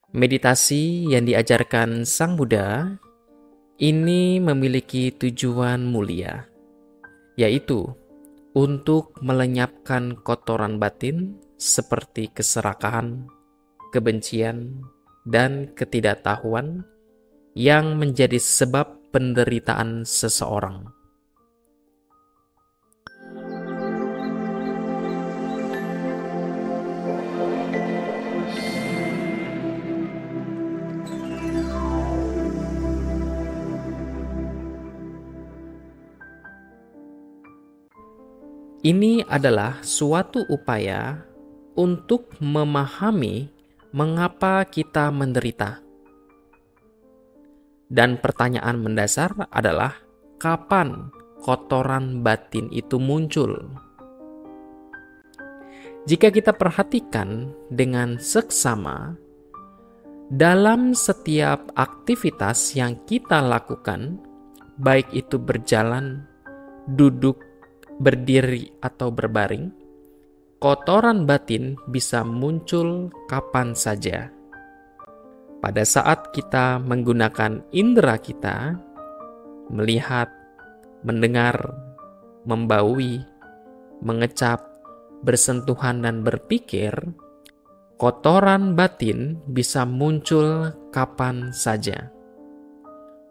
Meditasi yang diajarkan Sang Buddha ini memiliki tujuan mulia, yaitu untuk melenyapkan kotoran batin seperti keserakahan, kebencian, dan ketidaktahuan yang menjadi sebab penderitaan seseorang. Ini adalah suatu upaya untuk memahami mengapa kita menderita. Dan pertanyaan mendasar adalah, kapan kotoran batin itu muncul? Jika kita perhatikan dengan seksama, dalam setiap aktivitas yang kita lakukan, baik itu berjalan, duduk, berdiri, atau berbaring, kotoran batin bisa muncul kapan saja. Pada saat kita menggunakan indera kita, melihat, mendengar, membaui, mengecap, bersentuhan, dan berpikir, kotoran batin bisa muncul kapan saja.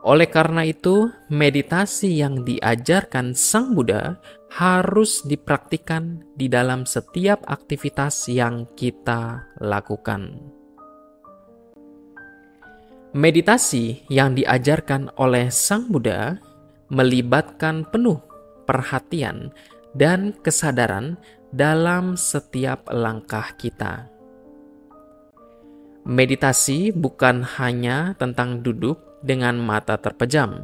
Oleh karena itu, meditasi yang diajarkan Sang Buddha harus dipraktikkan di dalam setiap aktivitas yang kita lakukan. Meditasi yang diajarkan oleh Sang Buddha melibatkan penuh perhatian dan kesadaran dalam setiap langkah kita. Meditasi bukan hanya tentang duduk dengan mata terpejam.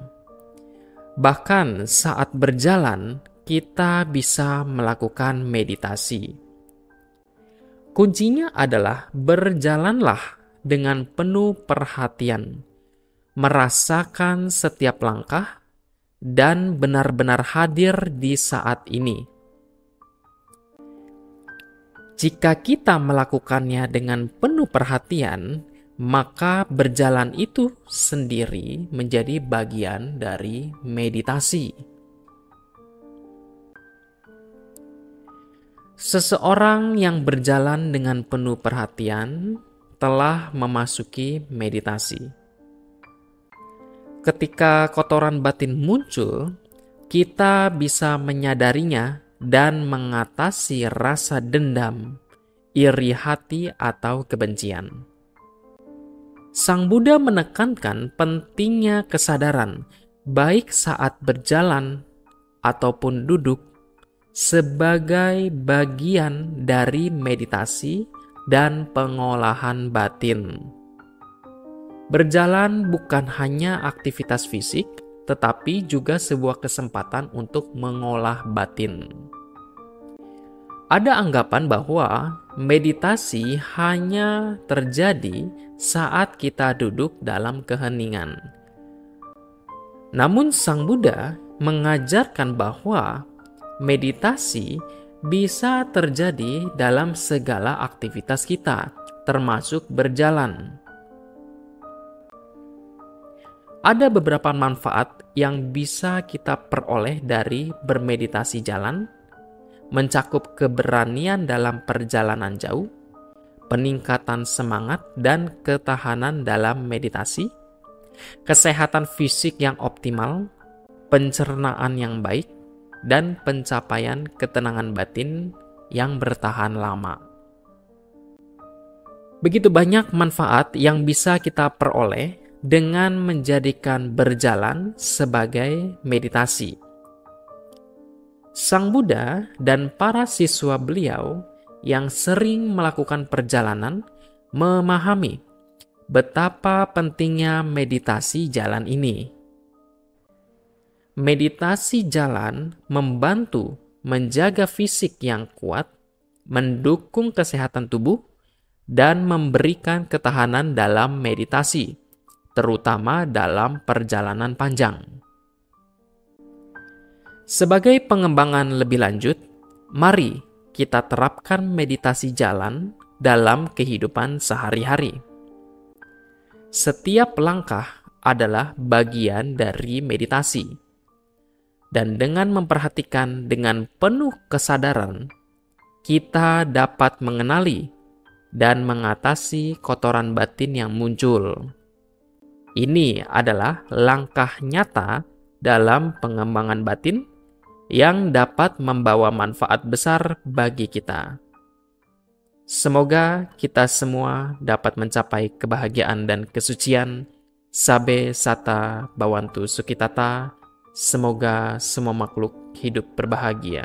Bahkan saat berjalan, kita bisa melakukan meditasi. Kuncinya adalah berjalanlah dengan penuh perhatian, merasakan setiap langkah, dan benar-benar hadir di saat ini. Jika kita melakukannya dengan penuh perhatian, maka berjalan itu sendiri menjadi bagian dari meditasi. Seseorang yang berjalan dengan penuh perhatian telah memasuki meditasi. Ketika kotoran batin muncul, kita bisa menyadarinya dan mengatasi rasa dendam, iri hati, atau kebencian. Sang Buddha menekankan pentingnya kesadaran, baik saat berjalan ataupun duduk, sebagai bagian dari meditasi dan pengolahan batin. Berjalan bukan hanya aktivitas fisik, tetapi juga sebuah kesempatan untuk mengolah batin. Ada anggapan bahwa meditasi hanya terjadi saat kita duduk dalam keheningan. Namun Sang Buddha mengajarkan bahwa meditasi bisa terjadi dalam segala aktivitas kita, termasuk berjalan. Ada beberapa manfaat yang bisa kita peroleh dari bermeditasi jalan, mencakup keberanian dalam perjalanan jauh, peningkatan semangat dan ketahanan dalam meditasi, kesehatan fisik yang optimal, pencernaan yang baik, dan pencapaian ketenangan batin yang bertahan lama. Begitu banyak manfaat yang bisa kita peroleh dengan menjadikan berjalan sebagai meditasi. Sang Buddha dan para siswa beliau yang sering melakukan perjalanan memahami betapa pentingnya meditasi jalan ini. Meditasi jalan membantu menjaga fisik yang kuat, mendukung kesehatan tubuh, dan memberikan ketahanan dalam meditasi, terutama dalam perjalanan panjang. Sebagai pengembangan lebih lanjut, mari kita terapkan meditasi jalan dalam kehidupan sehari-hari. Setiap langkah adalah bagian dari meditasi. Dan dengan memperhatikan dengan penuh kesadaran, kita dapat mengenali dan mengatasi kotoran batin yang muncul. Ini adalah langkah nyata dalam pengembangan batin yang dapat membawa manfaat besar bagi kita. Semoga kita semua dapat mencapai kebahagiaan dan kesucian. Sabe Sata Bawantu Sukitata. Semoga semua makhluk hidup berbahagia.